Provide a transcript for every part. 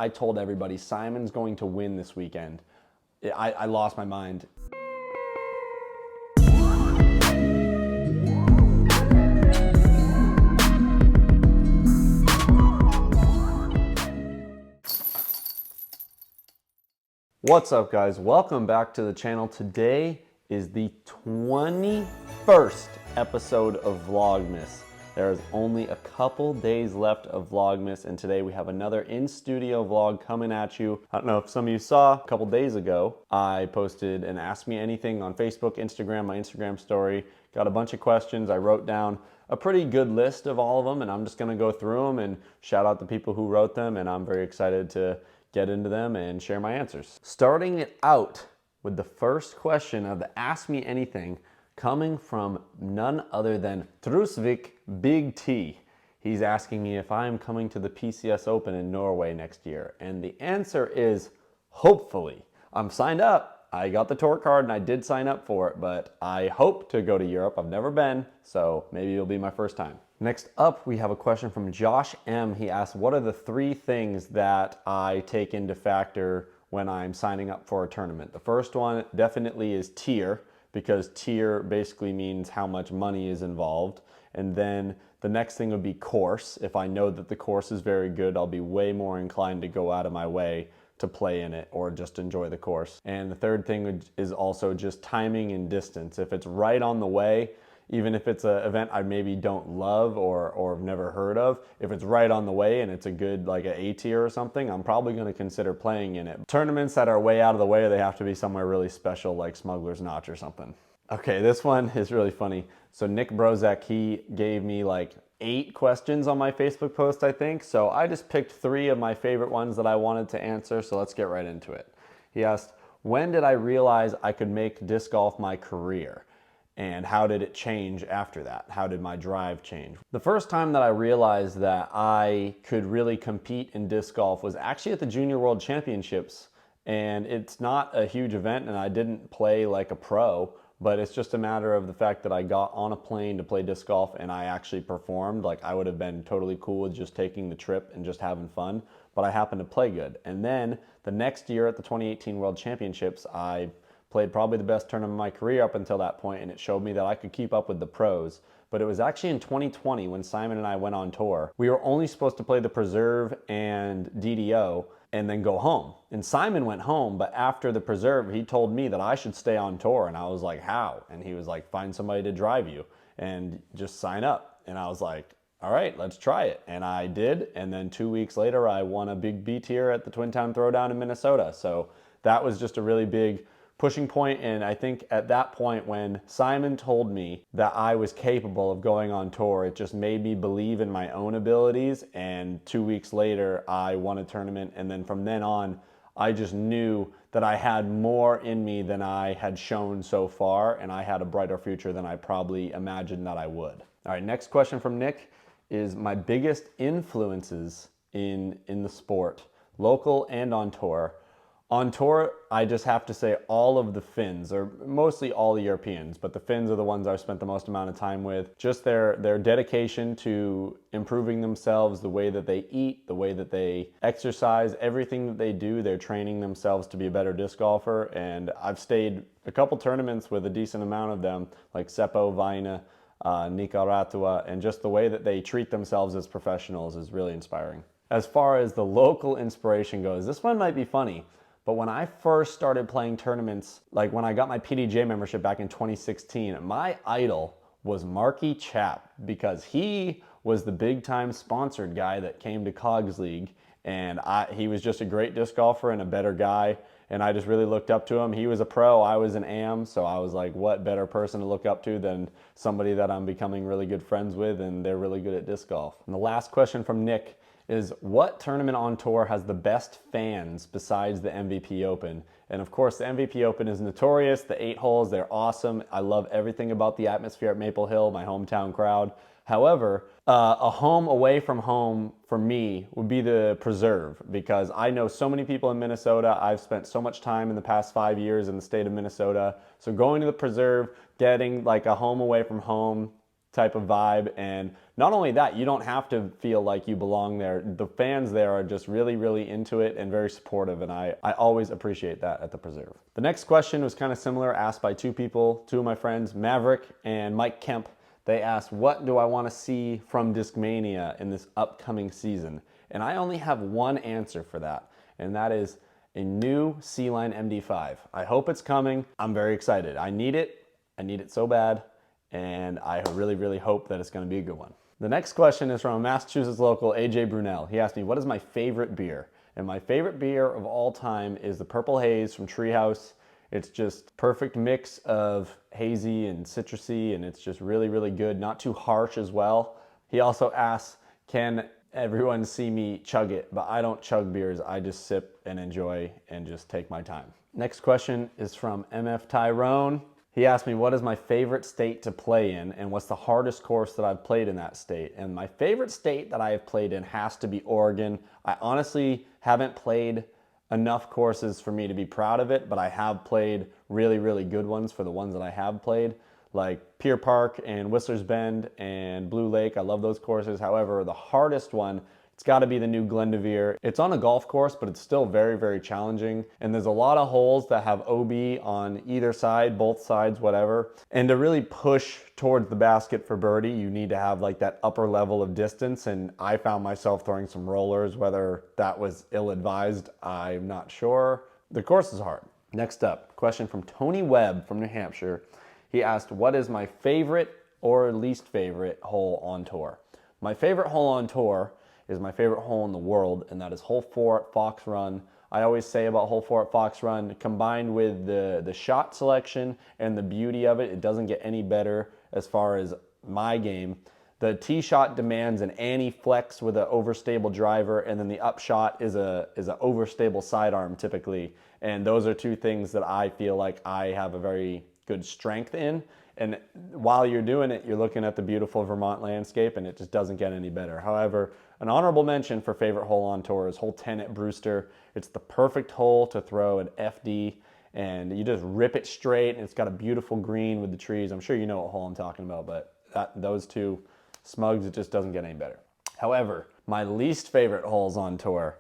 I told everybody Simon's going to win this weekend. I lost my mind. What's up, guys? Welcome back to the channel. Today is the 21st episode of Vlogmas. There is only a couple days left of Vlogmas, and today we have another in-studio vlog coming at you. I don't know if some of you saw, a couple days ago, I posted an Ask Me Anything on Facebook, Instagram, my Instagram story. Got a bunch of questions. I wrote down a pretty good list of all of them, and I'm just gonna go through them and shout out the people who wrote them, and I'm very excited to get into them and share my answers. Starting it out with the first question of the Ask Me Anything, coming from none other than Trusvik Big T. He's asking me if I am coming to the PCS Open in Norway next year. And the answer is hopefully. I'm signed up. I got the tour card and I did sign up for it, but I hope to go to Europe. I've never been, so maybe it'll be my first time. Next up, we have a question from Josh M. He asked, what are the 3 things that I take into factor when I'm signing up for a tournament? The first one definitely is tier, because tier basically means how much money is involved. And then the next thing would be course. If I know that the course is very good, I'll be way more inclined to go out of my way to play in it or just enjoy the course. And the third thing is also just timing and distance. If it's right on the way, even if it's an event I maybe don't love or have never heard of, if it's right on the way and it's a good, like an A tier or something, I'm probably gonna consider playing in it. Tournaments that are way out of the way, they have to be somewhere really special like Smuggler's Notch or something. Okay, this one is really funny. So Nick Brozak, he gave me like 8 questions on my Facebook post, I think. So I just picked 3 of my favorite ones that I wanted to answer, so let's get right into it. He asked, when did I realize I could make disc golf my career? And how did it change after that? How did my drive change? The first time that I realized that I could really compete in disc golf was actually at the Junior World Championships. And it's not a huge event and I didn't play like a pro, but it's just a matter of the fact that I got on a plane to play disc golf and I actually performed. Like, I would have been totally cool with just taking the trip and just having fun, but I happened to play good. And then the next year at the 2018 World Championships, I played probably the best tournament of my career up until that point, and it showed me that I could keep up with the pros. But it was actually in 2020 when Simon and I went on tour. We were only supposed to play the Preserve and DDO and then go home. And Simon went home, but after the Preserve, he told me that I should stay on tour. And I was like, how? And he was like, find somebody to drive you and just sign up. And I was like, all right, let's try it. And I did. And then 2 weeks later, I won a big B tier at the Twin Town Throwdown in Minnesota. So that was just a really big pushing point, and I think at that point when Simon told me that I was capable of going on tour, it just made me believe in my own abilities, and 2 weeks later I won a tournament, and then from then on I just knew that I had more in me than I had shown so far, and I had a brighter future than I probably imagined that I would. All right, next question from Nick is my biggest influences in the sport, local and on tour. On tour, I just have to say all of the Finns, or mostly all the Europeans, but the Finns are the ones I've spent the most amount of time with. Just their dedication to improving themselves, the way that they eat, the way that they exercise, everything that they do, they're training themselves to be a better disc golfer. And I've stayed a couple tournaments with a decent amount of them, like Seppo, Vaina, Nika Ratua, and just the way that they treat themselves as professionals is really inspiring. As far as the local inspiration goes, this one might be funny. But when I first started playing tournaments, like when I got my PDJ membership back in 2016, my idol was Marky Chap, because he was the big time sponsored guy that came to Cogs League, and he was just a great disc golfer and a better guy, and I just really looked up to him. He was a pro, I was an AM, so I was like, what better person to look up to than somebody that I'm becoming really good friends with, and they're really good at disc golf. And the last question from Nick is, what tournament on tour has the best fans besides the MVP Open? And of course, the MVP Open is notorious. The 8 holes, they're awesome. I love everything about the atmosphere at Maple Hill, my hometown crowd. However, a home away from home for me would be the Preserve, because I know so many people in Minnesota. I've spent so much time in the past 5 years in the state of Minnesota. So going to the Preserve, getting like a home away from home, type of vibe. And not only that, you don't have to feel like you belong there. The fans there are just really, really into it and very supportive, and I always appreciate that at the Preserve. The next question was kind of similar, asked by two people, two of my friends, Maverick and Mike Kemp. They asked, what do I want to see from Discmania in this upcoming season? And I only have one answer for that, and that is a new C-Line MD5. I hope it's coming. I'm very excited. I need it. I need it so bad, and I really, really hope that it's going to be a good one. The next question is from a Massachusetts local, AJ Brunel. He asked me, what is my favorite beer? And my favorite beer of all time is the Purple Haze from Treehouse. It's just perfect mix of hazy and citrusy, and it's just really, really good. Not too harsh as well. He also asks, can everyone see me chug it? But I don't chug beers. I just sip and enjoy and just take my time. Next question is from MF Tyrone. He asked me, what is my favorite state to play in, and what's the hardest course that I've played in that state? And my favorite state that I have played in has to be Oregon. I honestly haven't played enough courses for me to be proud of it, but I have played really, really good ones for the ones that I have played, like Pier Park and Whistler's Bend and Blue Lake. I love those courses. However, the hardest one, it's got to be the new Glendoveer. It's on a golf course, but it's still very, very challenging. And there's a lot of holes that have OB on either side, both sides, whatever. And to really push towards the basket for birdie, you need to have like that upper level of distance. And I found myself throwing some rollers. Whether that was ill-advised, I'm not sure. The course is hard. Next up, question from Tony Webb from New Hampshire. He asked, what is my favorite or least favorite hole on tour? My favorite hole on tour is my favorite hole in the world, and that is hole 4 at Fox Run. I always say about hole 4 at Fox Run, combined with the shot selection and the beauty of it, it doesn't get any better as far as my game. The tee shot demands an anti-flex with an overstable driver, and then the upshot is a overstable sidearm typically. And those are two things that I feel like I have a very good strength in. And while you're doing it, you're looking at the beautiful Vermont landscape, and it just doesn't get any better. However, an honorable mention for favorite hole on tour is hole 10 at Brewster. It's the perfect hole to throw an FD, and you just rip it straight, and it's got a beautiful green with the trees. I'm sure you know what hole I'm talking about, but those two smugs, it just doesn't get any better. However, my least favorite holes on tour,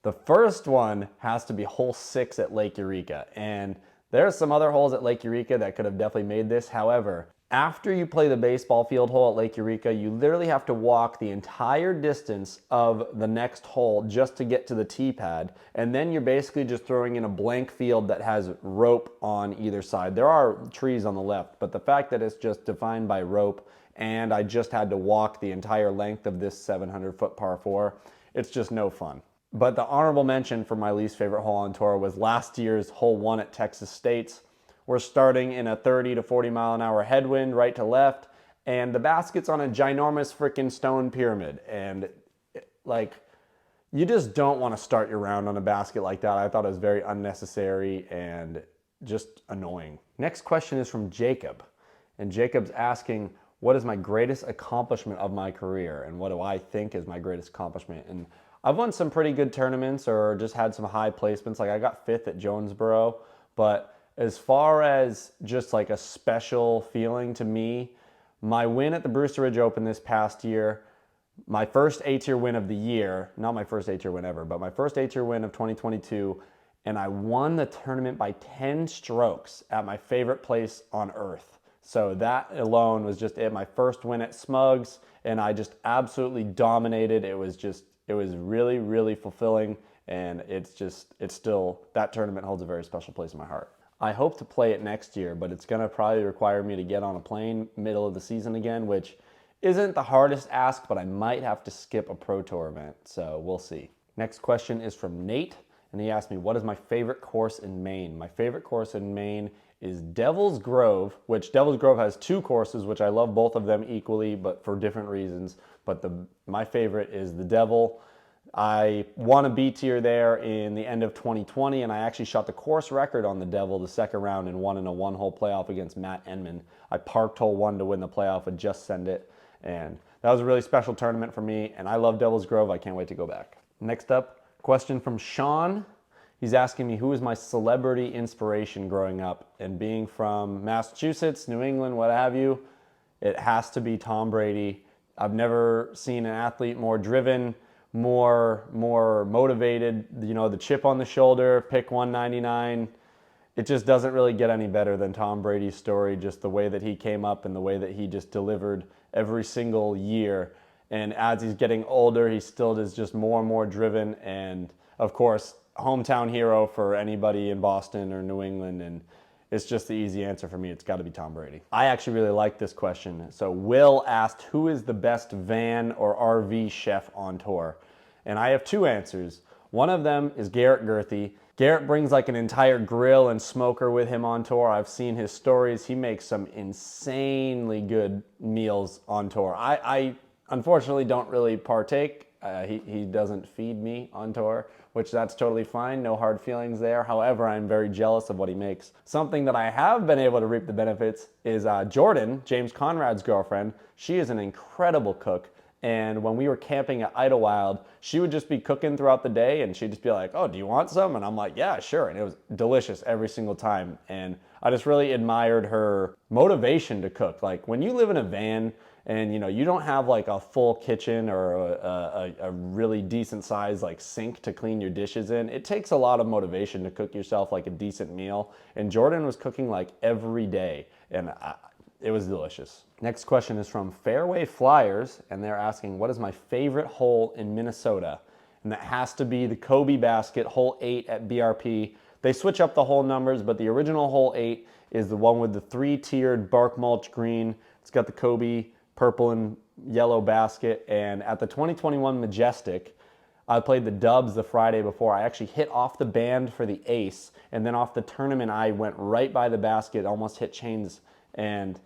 the first one has to be hole 6 at Lake Eureka. And there's some other holes at Lake Eureka that could have definitely made this. However, after you play the baseball field hole at Lake Eureka, you literally have to walk the entire distance of the next hole just to get to the tee pad. And then you're basically just throwing in a blank field that has rope on either side. There are trees on the left, but the fact that it's just defined by rope, and I just had to walk the entire length of this 700-foot par 4, it's just no fun. But the honorable mention for my least favorite hole on tour was last year's hole 1 at Texas State's. We're starting in a 30 to 40 mile an hour headwind right to left, and the basket's on a ginormous freaking stone pyramid. And like, you just don't want to start your round on a basket like that. I thought it was very unnecessary and just annoying. Next question is from Jacob. And Jacob's asking, what is my greatest accomplishment of my career? And what do I think is my greatest accomplishment? And I've won some pretty good tournaments or just had some high placements. Like I got 5th at Jonesboro, but as far as just like a special feeling to me, my win at the Brewster Ridge Open this past year, my first A-tier win of the year, not my first A-tier win ever, but my first A-tier win of 2022, and I won the tournament by 10 strokes at my favorite place on earth. So that alone was just it. My first win at Smugs, and I just absolutely dominated. It was really, really fulfilling, and that tournament holds a very special place in my heart. I hope to play it next year, but it's going to probably require me to get on a plane middle of the season again, which isn't the hardest ask, but I might have to skip a Pro Tour event, so we'll see. Next question is from Nate, and he asked me, what is my favorite course in Maine? My favorite course in Maine is Devil's Grove, which Devil's Grove has 2 courses, which I love both of them equally, but for different reasons. But my favorite is the Devil. I won a B-tier there in the end of 2020, and I actually shot the course record on the Devil the second round and won in a 1-hole playoff against Matt Enman. I parked hole 1 to win the playoff and just send it, and that was a really special tournament for me, and I love Devil's Grove. I can't wait to go back. Next up, question from Sean. He's asking me who is my celebrity inspiration growing up, and being from Massachusetts, New England, what have you, it has to be Tom Brady. I've never seen an athlete more driven, more motivated, you know, the chip on the shoulder, pick 199. It just doesn't really get any better than Tom Brady's story, just the way that he came up and the way that he just delivered every single year. And as he's getting older, he still is just more and more driven. And of course, hometown hero for anybody in Boston or New England. And it's just the easy answer for me. It's got to be Tom Brady. I actually really like this question. So Will asked, who is the best van or RV chef on tour? And I have two answers. One of them is Garrett Gerthy. Garrett brings like an entire grill and smoker with him on tour. I've seen his stories. He makes some insanely good meals on tour. I unfortunately don't really partake. He doesn't feed me on tour, which that's totally fine. No hard feelings there. However, I'm very jealous of what he makes. Something that I have been able to reap the benefits is Jordan, James Conrad's girlfriend. She is an incredible cook. And when we were camping at Idlewild, she would just be cooking throughout the day and she'd just be like, oh, do you want some? And I'm like, yeah, sure. And it was delicious every single time. And I just really admired her motivation to cook. Like when you live in a van and you know, you don't have like a full kitchen or a really decent size like sink to clean your dishes in, it takes a lot of motivation to cook yourself like a decent meal. And Jordan was cooking like every day. And it was delicious. Next question is from Fairway Flyers, and they're asking, what is my favorite hole in Minnesota? And that has to be the Kobe basket, hole 8 at BRP. They switch up the hole numbers, but the original hole 8 is the one with the 3-tiered bark mulch green. It's got the Kobe purple and yellow basket. And at the 2021 Majestic, I played the dubs the Friday before. I actually hit off the band for the ace, and then off the tournament, I went right by the basket, almost hit chains. And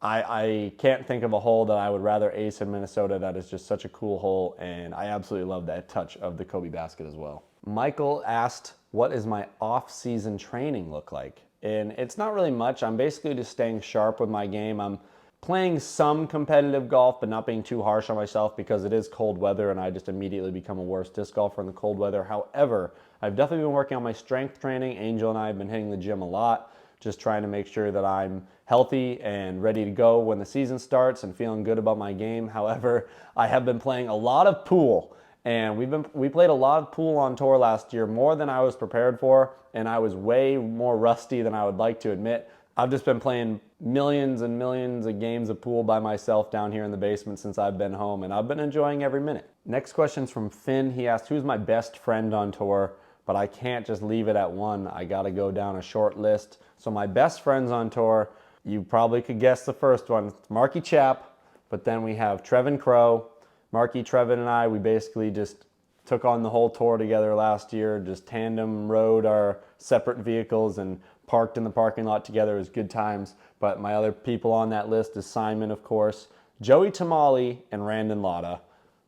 I can't think of a hole that I would rather ace in Minnesota. That is just such a cool hole, and I absolutely love that touch of the Kobe basket as well. Michael asked, what is my off-season training look like? And it's not really much. I'm basically just staying sharp with my game. I'm playing some competitive golf, but not being too harsh on myself because it is cold weather and I just immediately become a worse disc golfer in the cold weather. However, I've definitely been working on my strength training. Angel and I have been hitting the gym a lot, just trying to make sure that I'm healthy and ready to go when the season starts and feeling good about my game. However, I have been playing a lot of pool, and we played a lot of pool on tour last year, more than I was prepared for, and I was way more rusty than I would like to admit. I've just been playing millions and millions of games of pool by myself down here in the basement since I've been home, and I've been enjoying every minute. Next question's from Finn. He asked, who's my best friend on tour? But I can't just leave it at one. I gotta go down a short list. So my best friends on tour, you probably could guess the first one. It's Marky Chap, but then we have Trevin Crow. Marky, Trevin, and I, we basically just took on the whole tour together last year, just tandem rode our separate vehicles and parked in the parking lot together. It was good times. But my other people on that list is Simon, of course, Joey Tamale, and Randon Lotta.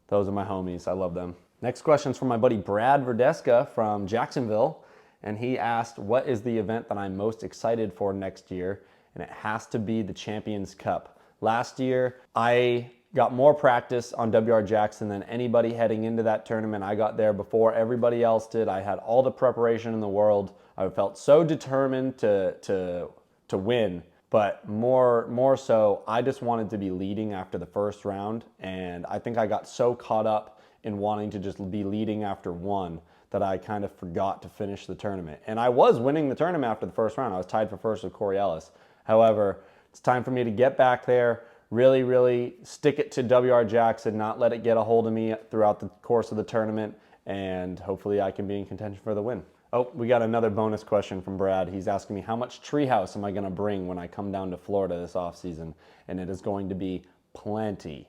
Those are my homies. I love them. Next question is from my buddy Brad Verdeska from Jacksonville. And he asked, what is the event that I'm most excited for next year? And it has to be the Champions Cup. Last year, I got more practice on WR Jackson than anybody heading into that tournament. I got there before everybody else did. I had all the preparation in the world. I felt so determined to win, but more so, I just wanted to be leading after the first round. And I think I got so caught up in wanting to just be leading after one that I kind of forgot to finish the tournament. And I was winning the tournament after the first round. I was tied for first with Corey Ellis. However, it's time for me to get back there, really stick it to WR Jackson, not let it get a hold of me throughout the course of the tournament, and hopefully I can be in contention for the win. Oh, we got another bonus question from Brad. He's asking me, how much treehouse am I gonna bring when I come down to Florida this offseason? And it is going to be plenty,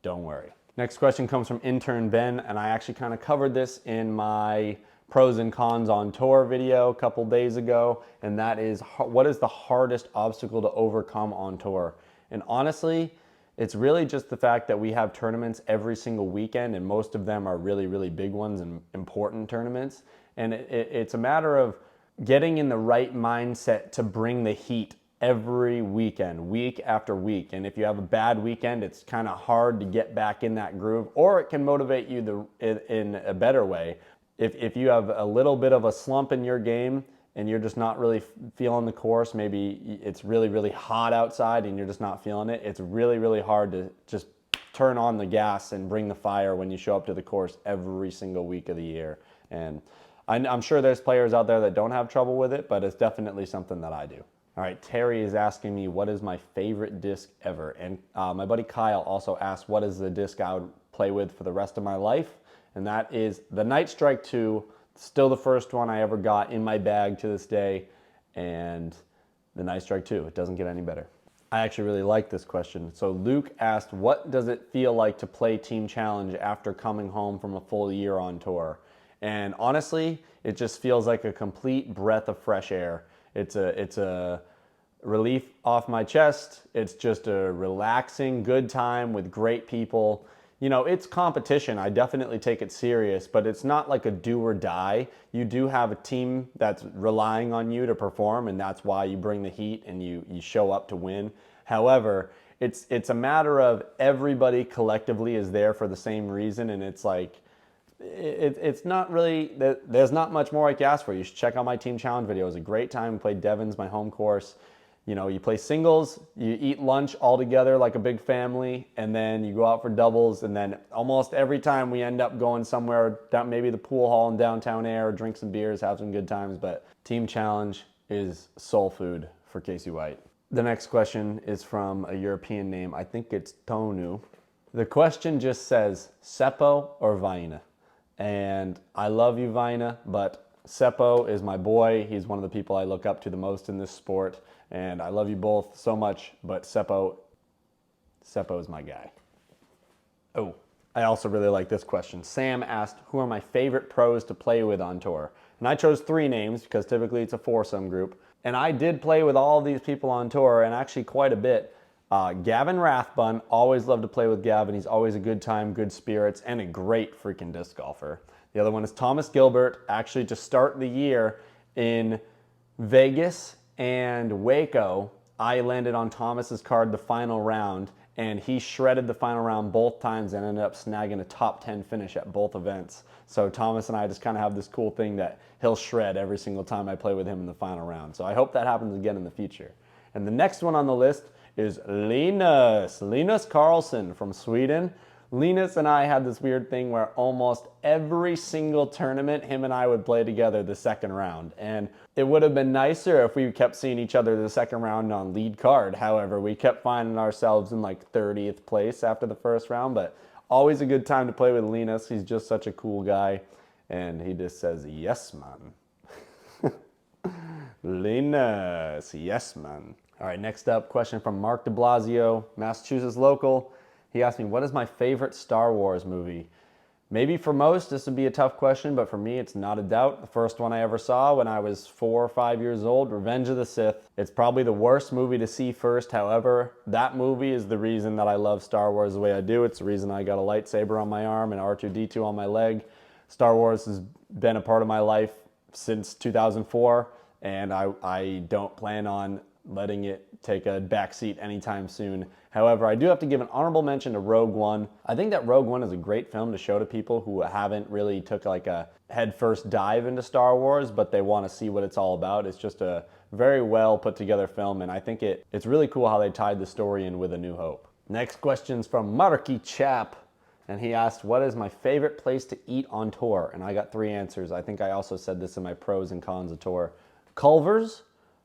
don't worry. Next question comes from intern Ben, and I actually kind of covered this in my pros and cons on tour video a couple days ago, and that is, what is the hardest obstacle to overcome on tour? And honestly, it's really just the fact that we have tournaments every single weekend, and most of them are really big ones and important tournaments. And it's a matter of getting in the right mindset to bring the heat every weekend, week after week. And if you have a bad weekend, it's kind of hard to get back in that groove, or it can motivate you in a better way. If you have a little bit of a slump in your game, and you're just not really feeling the course, maybe it's really, really hot outside and you're just not feeling it, it's really, really hard to just turn on the gas and bring the fire when you show up to the course every single week of the year. And I'm sure there's players out there that don't have trouble with it, but it's definitely something that I do. All right, Terry is asking me, what is my favorite disc ever? And my buddy Kyle also asked, what is the disc I would play with for the rest of my life? And that is the Night Strike 2, still the first one I ever got in my bag to this day, and the Night Strike 2. It doesn't get any better. I actually really like this question. So Luke asked, what does it feel like to play Team Challenge after coming home from a full year on tour? And honestly, it just feels like a complete breath of fresh air. It's a relief off my chest. It's just a relaxing, good time with great people. You know, it's competition. I definitely take it serious, but it's not like a do or die. You do have a team that's relying on you to perform, and that's why you bring the heat and you show up to win. However, it's a matter of everybody collectively is there for the same reason, and it's like, it's not really, there's not much more I can ask for. You should check out my Team Challenge video. It was a great time. We played Devon's, my home course. You know, you play singles, you eat lunch all together like a big family, and then you go out for doubles, and then almost every time we end up going somewhere, down maybe the pool hall in downtown air, drink some beers, have some good times. But Team Challenge is soul food for Casey White. The next question is from a European name. I think it's Tonu. The question just says, Seppo or Vaina? And I love you, Vaina, but Seppo is my boy. He's one of the people I look up to the most in this sport. And I love you both so much, but Seppo is my guy. Oh, I also really like this question. Sam asked, who are my favorite pros to play with on tour? And I chose 3 names because typically it's a foursome group. And I did play with all of these people on tour, and actually quite a bit. Gavin Rathbun, always love to play with Gavin. He's always a good time, good spirits, and a great freaking disc golfer. The other one is Thomas Gilbert, actually to start the year in Vegas and Waco. I landed on Thomas's card the final round, and he shredded the final round both times and ended up snagging a top 10 finish at both events. So Thomas and I just kind of have this cool thing that he'll shred every single time I play with him in the final round. So I hope that happens again in the future. And the next one on the list is Linus Carlson from Sweden. Linus and I had this weird thing where almost every single tournament, him and I would play together the second round. And it would have been nicer if we kept seeing each other the second round on lead card. However, we kept finding ourselves in like 30th place after the first round, but always a good time to play with Linus. He's just such a cool guy. And he just says, yes, man. Linus, yes, man. All right, next up, question from Mark de Blasio, Massachusetts local. He asked me, what is my favorite Star Wars movie? Maybe for most, this would be a tough question, but for me, it's not a doubt. The first one I ever saw when I was 4 or 5 years old, Revenge of the Sith. It's probably the worst movie to see first. However, that movie is the reason that I love Star Wars the way I do. It's the reason I got a lightsaber on my arm and R2-D2 on my leg. Star Wars has been a part of my life since 2004, and I don't plan on letting it take a backseat anytime soon. However, I do have to give an honorable mention to Rogue One. I think that Rogue One is a great film to show to people who haven't really took like a headfirst dive into Star Wars, but they want to see what it's all about. It's just a very well put together film, and I think it's really cool how they tied the story in with A New Hope. Next question's from Marky Chap, and he asked, what is my favorite place to eat on tour? And I got 3 answers. I think I also said this in my pros and cons of tour. Culver's,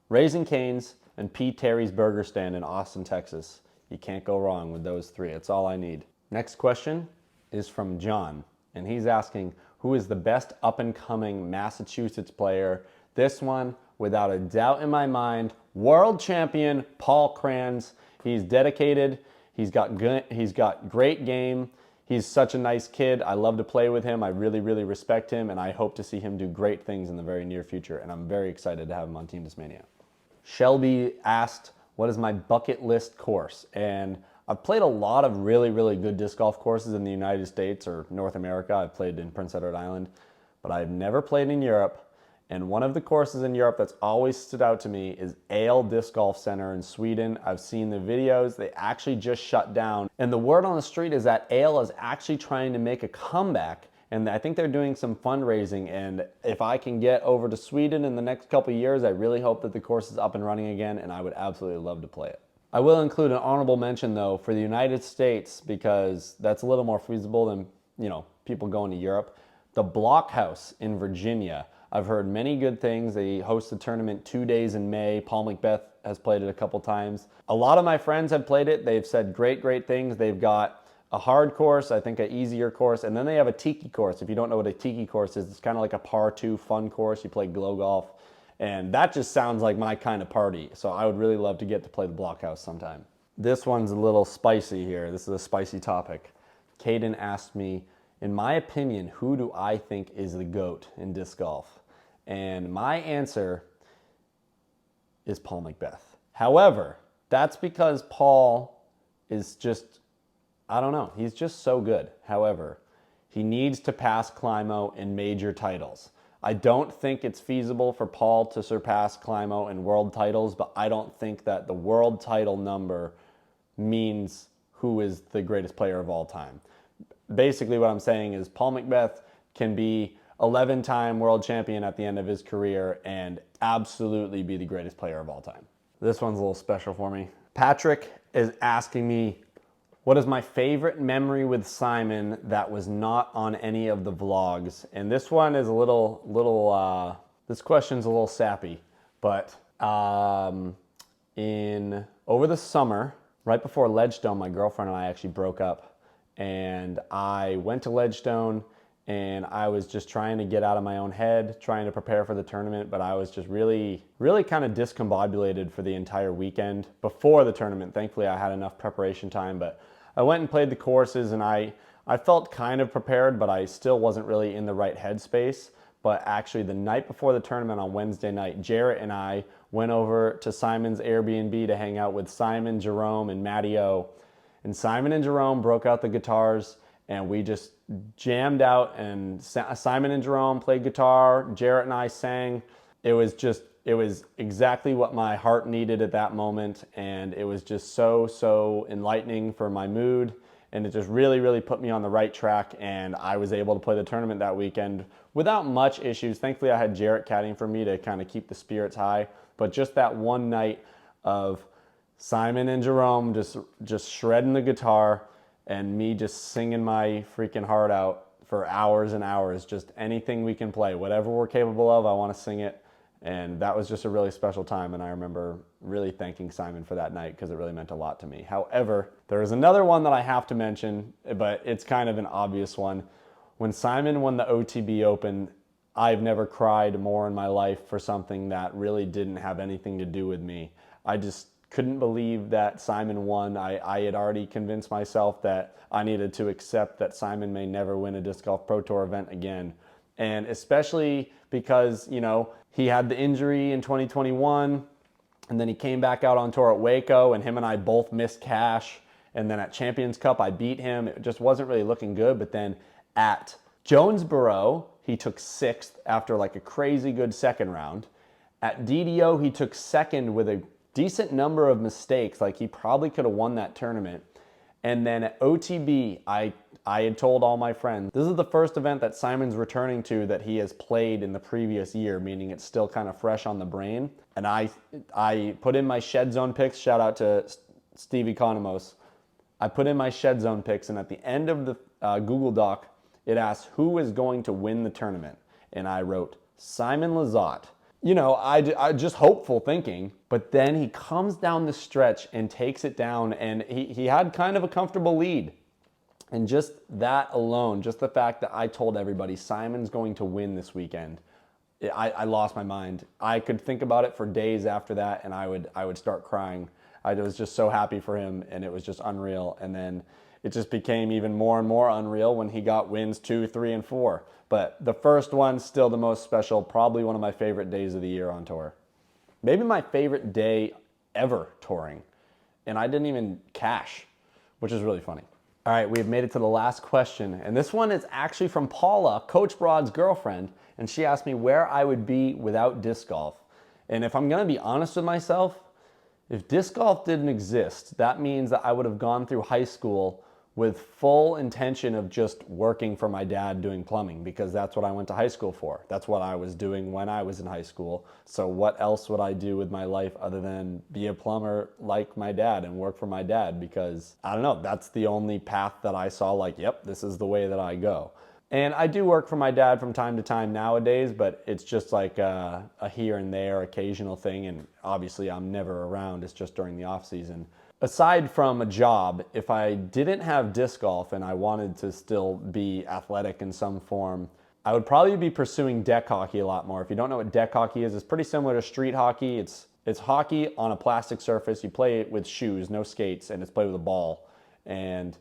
Raising Cane's, and P. Terry's Burger Stand in Austin, Texas. You can't go wrong with those 3. It's all I need. Next question is from John, and he's asking, who is the best up-and-coming Massachusetts player? This one, without a doubt in my mind, world champion Paul Kranz. He's dedicated. He's got great game. He's such a nice kid. I love to play with him. I really, really respect him, and I hope to see him do great things in the very near future, and I'm very excited to have him on Team Discmania. Shelby asked, what is my bucket list course? And I've played a lot of really, really good disc golf courses in the United States or North America. I've played in Prince Edward Island, but I've never played in Europe. And one of the courses in Europe that's always stood out to me is Ale Disc Golf Center in Sweden. I've seen the videos. They actually just shut down. And the word on the street is that Ale is actually trying to make a comeback And I think they're doing some fundraising, and if I can get over to Sweden in the next couple of years, I really hope that the course is up and running again, and I would absolutely love to play it. I will include an honorable mention though for the United States, because that's a little more feasible than, people going to Europe. The Blockhouse in Virginia. I've heard many good things. They host the tournament 2 days in May. Paul Macbeth has played it a couple times. A lot of my friends have played it. They've said great things. They've got a hard course, I think an easier course, and then they have a tiki course. If you don't know what a tiki course is, it's kind of like a par 2 fun course. You play glow golf, and that just sounds like my kind of party. So I would really love to get to play the Blockhouse sometime. This one's a little spicy here. This is a spicy topic. Caden asked me, in my opinion, who do I think is the GOAT in disc golf? And my answer is Paul Macbeth. However, that's because Paul is just, I don't know, he's just so good. However, he needs to pass Climo in major titles. I don't think it's feasible for Paul to surpass Climo in world titles, but I don't think that the world title number means who is the greatest player of all time. Basically what I'm saying is Paul Macbeth can be 11-time world champion at the end of his career and absolutely be the greatest player of all time. This one's a little special for me. Patrick is asking me, what is my favorite memory with Simon that was not on any of the vlogs? And this one is this question's a little sappy, but over the summer, right before Ledgestone, my girlfriend and I actually broke up, and I went to Ledgestone, and I was just trying to get out of my own head, trying to prepare for the tournament, but I was just really kind of discombobulated for the entire weekend before the tournament. Thankfully, I had enough preparation time, but I went and played the courses, and I felt kind of prepared, but I still wasn't really in the right headspace. But actually, the night before the tournament on Wednesday night, Jarrett and I went over to Simon's Airbnb to hang out with Simon, Jerome, and Matty O. And Simon and Jerome broke out the guitars, and we just jammed out, and Simon and Jerome played guitar, Jarrett and I sang. It was exactly what my heart needed at that moment, and it was just so enlightening for my mood, and it just really put me on the right track, and I was able to play the tournament that weekend without much issues. Thankfully, I had Jarrett caddying for me to kind of keep the spirits high, but just that one night of Simon and Jerome just shredding the guitar, and me just singing my freaking heart out for hours and hours. Just anything we can play, whatever we're capable of, I want to sing it. And that was just a really special time, and I remember really thanking Simon for that night because it really meant a lot to me. However, there is another one that I have to mention, but it's kind of an obvious one. When Simon won the OTB Open, I've never cried more in my life for something that really didn't have anything to do with me. I just couldn't believe that Simon won. I had already convinced myself that I needed to accept that Simon may never win a Disc Golf Pro Tour event again. And especially because, he had the injury in 2021, and then he came back out on tour at Waco, and him and I both missed cash. And then at Champions Cup, I beat him. It just wasn't really looking good. But then at Jonesboro, he took 6th after like a crazy good second round. At DDO, he took 2nd with a decent number of mistakes. Like, he probably could have won that tournament. And then at OTB, I had told all my friends, this is the first event that Simon's returning to that he has played in the previous year, meaning it's still kind of fresh on the brain. And I put in my Shed Zone picks. Shout out to Steve Economos. I put in my Shed Zone picks, and at the end of the Google Doc, it asks who is going to win the tournament. And I wrote Simon Lizotte. I just hopeful thinking, but then he comes down the stretch and takes it down, and he had kind of a comfortable lead. And just that alone, just the fact that I told everybody Simon's going to win this weekend, I lost my mind. I could think about it for days after that, and I would start crying. I was just so happy for him, and it was just unreal. And then it just became even more and more unreal when he got wins 2, 3, and 4. But the first one's still the most special, probably one of my favorite days of the year on tour. Maybe my favorite day ever touring. And I didn't even cash, which is really funny. All right, we've made it to the last question. And this one is actually from Paula, Coach Broad's girlfriend. And she asked me where I would be without disc golf. And if I'm gonna be honest with myself, if disc golf didn't exist, that means that I would have gone through high school with full intention of just working for my dad doing plumbing, because that's what I went to high school for. That's what I was doing when I was in high school. So what else would I do with my life other than be a plumber like my dad and work for my dad? Because I don't know, that's the only path that I saw, like, yep, this is the way that I go. And I do work for my dad from time to time nowadays, but it's just like a here and there occasional thing. And obviously I'm never around, it's just during the off season. Aside from a job, if I didn't have disc golf and I wanted to still be athletic in some form, I would probably be pursuing deck hockey a lot more. If you don't know what deck hockey is, it's pretty similar to street hockey. It's hockey on a plastic surface. You play it with shoes, no skates, and it's played with a ball. And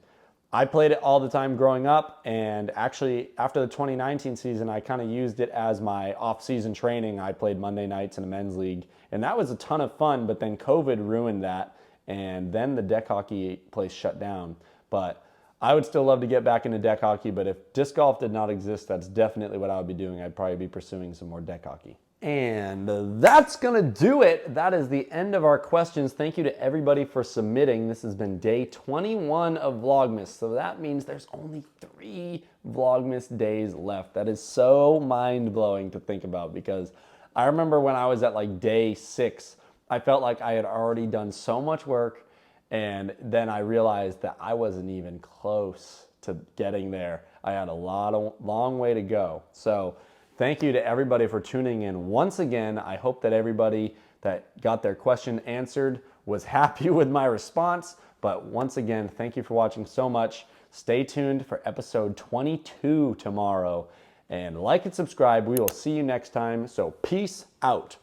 I played it all the time growing up, and actually after the 2019 season, I kind of used it as my off-season training. I played Monday nights in a men's league, and that was a ton of fun, but then COVID ruined that. And then the deck hockey place shut down. But I would still love to get back into deck hockey, but if disc golf did not exist, that's definitely what I would be doing. I'd probably be pursuing some more deck hockey. And that's gonna do it. That is the end of our questions. Thank you to everybody for submitting. This has been day 21 of Vlogmas. So that means there's only 3 Vlogmas days left. That is so mind-blowing to think about, because I remember when I was at like day 6, I felt like I had already done so much work, and then I realized that I wasn't even close to getting there. I had a long way to go. So thank you to everybody for tuning in. Once again, I hope that everybody that got their question answered was happy with my response. But once again, thank you for watching so much. Stay tuned for episode 22 tomorrow. And like and subscribe. We will see you next time. So peace out.